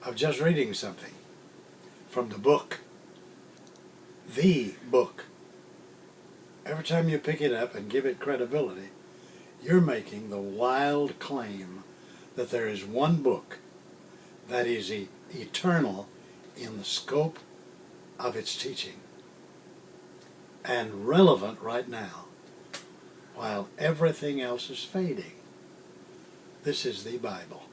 of just reading something from the book. The book. Every time you pick it up and give it credibility, you're making the wild claim that there is one book that is eternal in the scope of its teaching and relevant right now while everything else is fading. This is the Bible.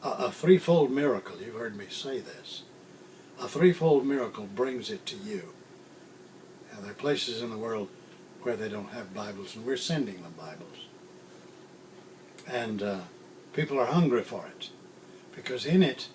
A threefold miracle, you've heard me say this, a threefold miracle brings it to you. Now, there are places in the world where they don't have Bibles, and we're sending them Bibles. And people are hungry for it, because in it,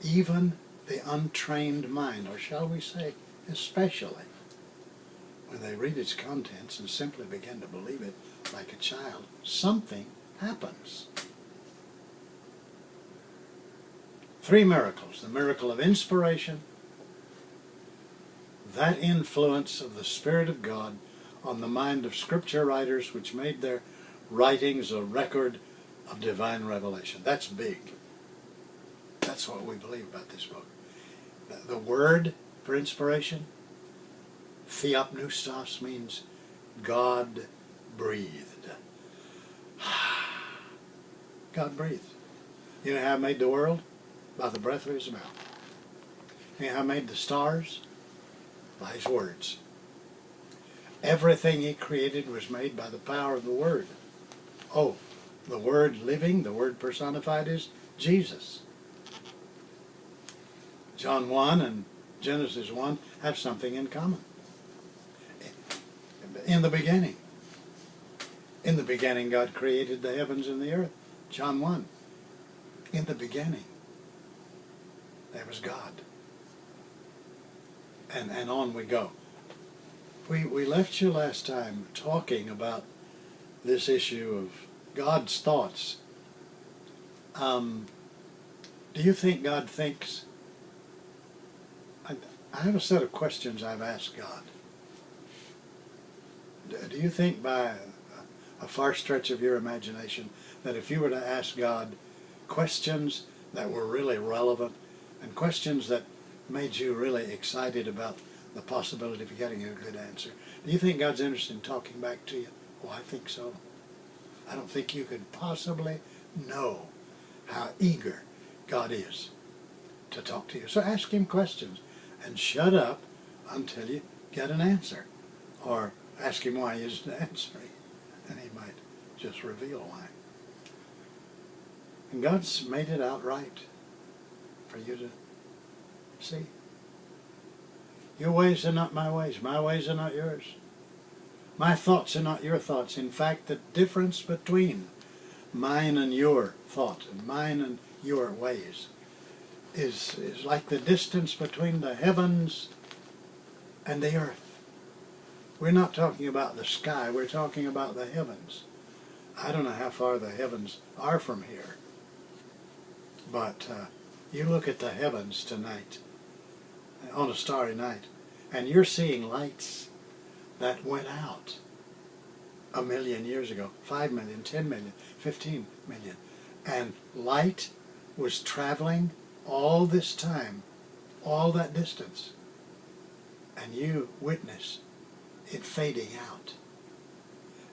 even the untrained mind, or shall we say, especially, when they read its contents and simply begin to believe it like a child, something happens. Three miracles. The miracle of inspiration, that influence of the Spirit of God on the mind of Scripture writers which made their writings a record of divine revelation. That's big. That's what we believe about this book. The word for inspiration, theopneustos, means God breathed. God breathed. You know how He made the world? By the breath of His mouth. You know how He made the stars? By His words. Everything He created was made by the power of the Word. Oh, the Word living, the Word personified is Jesus. John 1 and Genesis 1 have something in common. In the beginning. In the beginning God created the heavens and the earth. John 1. In the beginning there was God. And on we go. We left you last time talking about this issue of God's thoughts. Do you think God thinks? I have a set of questions I've asked God. Do you think by a far stretch of your imagination that if you were to ask God questions that were really relevant and questions that made you really excited about the possibility of getting a good answer, do you think God's interested in talking back to you? Oh, I think so. I don't think you could possibly know how eager God is to talk to you. So ask Him questions and shut up until you get an answer. Or ask Him why He isn't answering, and He might just reveal why. And God's made it out right for you to see. Your ways are not my ways. My ways are not yours. My thoughts are not your thoughts. In fact, the difference between mine and your thought and mine and your ways is like the distance between the heavens and the earth. We're not talking about the sky. We're talking about the heavens. I don't know how far the heavens are from here. But you look at the heavens tonight, on a starry night, and you're seeing lights that went out 1 million years ago, 5 million, 10 million, 15 million. And light was traveling all this time, all that distance. And you witness it fading out.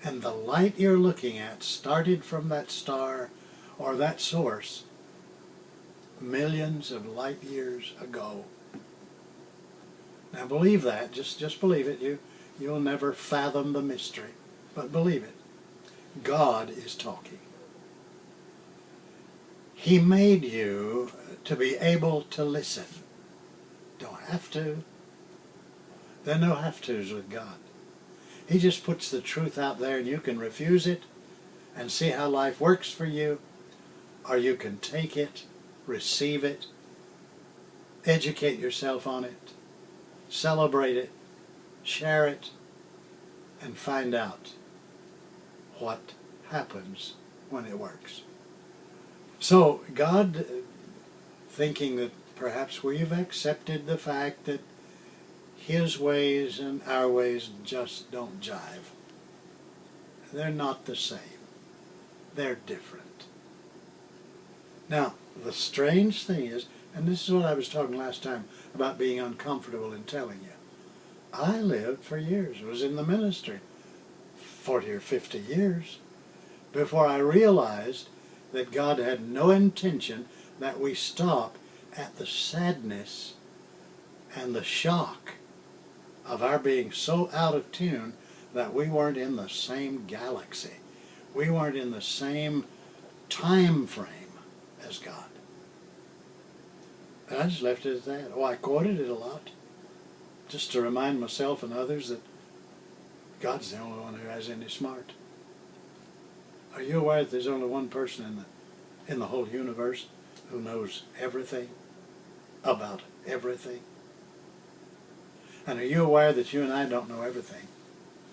And the light you're looking at started from that star or that source millions of light years ago. Now believe that. Just believe it. You'll never fathom the mystery, but believe it. God is talking. He made you to be able to listen. Don't have to. There are no have-tos with God. He just puts the truth out there and you can refuse it and see how life works for you, or you can take it, receive it, educate yourself on it, celebrate it, share it, and find out what happens when it works. So God, thinking that perhaps we've accepted the fact that His ways and our ways just don't jive. They're not the same. They're different. Now, the strange thing is, and this is what I was talking last time about being uncomfortable in telling you. I lived for years, was in the ministry, 40 or 50 years, before I realized that God had no intention that we stop at the sadness and the shock of our being so out of tune that we weren't in the same galaxy. We weren't in the same time frame as God. And I just left it at that. Oh, I quoted it a lot, just to remind myself and others that God's the only one who has any smart. Are you aware that there's only one person in the whole universe who knows everything about everything? And are you aware that you and I don't know everything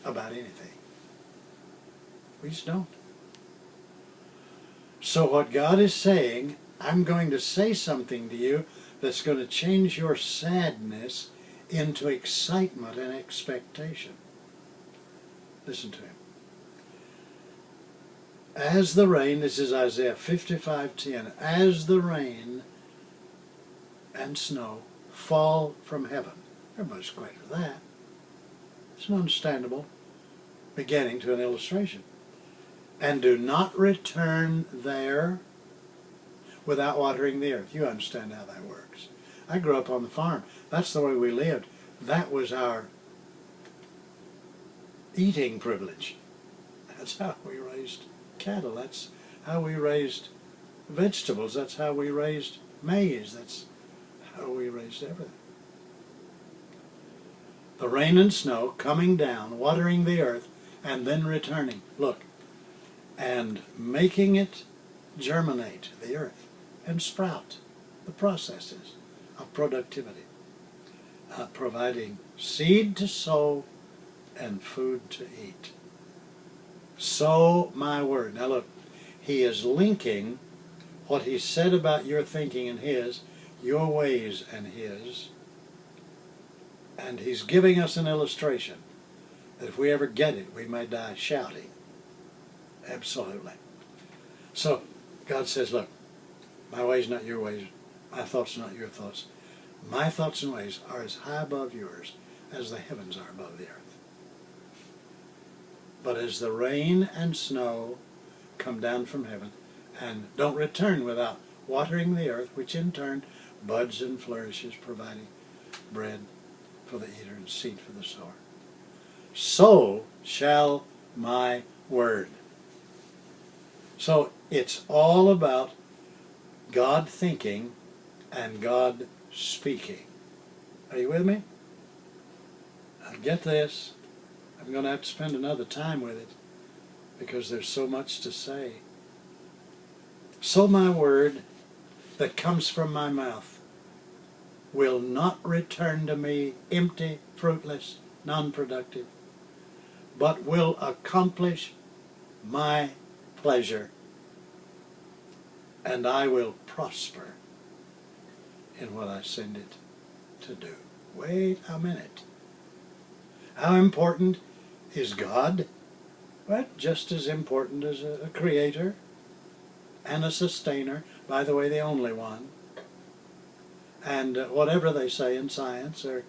about anything? We just don't. So what God is saying, I'm going to say something to you that's going to change your sadness into excitement and expectation. Listen to him. As the rain, this is Isaiah 55:10, as the rain and snow fall from heaven. Everybody's acquainted with that. It's an understandable beginning to an illustration. And do not return there without watering the earth. You understand how that works. I grew up on the farm. That's the way we lived. That was our eating privilege. That's how we raised cattle. That's how we raised vegetables. That's how we raised maize. That's how we raised everything. The rain and snow coming down, watering the earth, and then returning. Look, and making it germinate, the earth, and sprout, the processes of productivity, providing seed to sow and food to eat. Sow my word. Now look, he is linking what he said about your thinking and his, your ways and his, and he's giving us an illustration that if we ever get it, we may die shouting. Absolutely. So God says, look, my ways not your ways, my thoughts not your thoughts. My thoughts and ways are as high above yours as the heavens are above the earth. But as the rain and snow come down from heaven and don't return without watering the earth, which in turn buds and flourishes, providing bread for the eater and seed for the sower, so shall my word. So it's all about God thinking and God speaking. Are you with me? Now get this. I'm going to have to spend another time with it because there's so much to say. So my word that comes from my mouth will not return to me empty, fruitless, non-productive, but will accomplish my pleasure, and I will prosper in what I send it to do. Wait a minute. How important is God? Well, just as important as a creator and a sustainer, by the way, the only one. And whatever they say in science or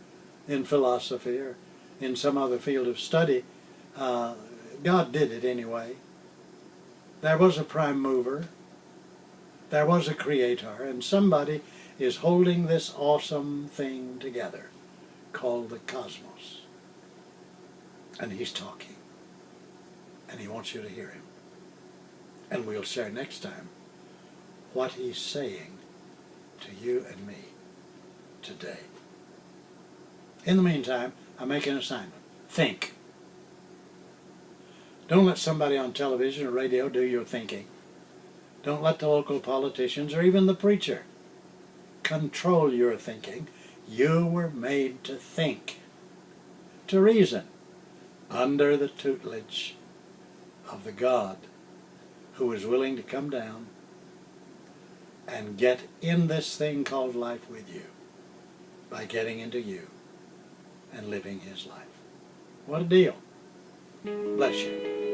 in philosophy or in some other field of study, God did it anyway. There was a prime mover. There was a creator, and somebody is holding this awesome thing together called the cosmos. And he's talking. And he wants you to hear him. And we'll share next time what he's saying to you and me today. In the meantime, I make an assignment. Think. Don't let somebody on television or radio do your thinking. Don't let the local politicians or even the preacher control your thinking. You were made to think, to reason, under the tutelage of the God who is willing to come down and get in this thing called life with you by getting into you and living his life. What a deal. Bless you.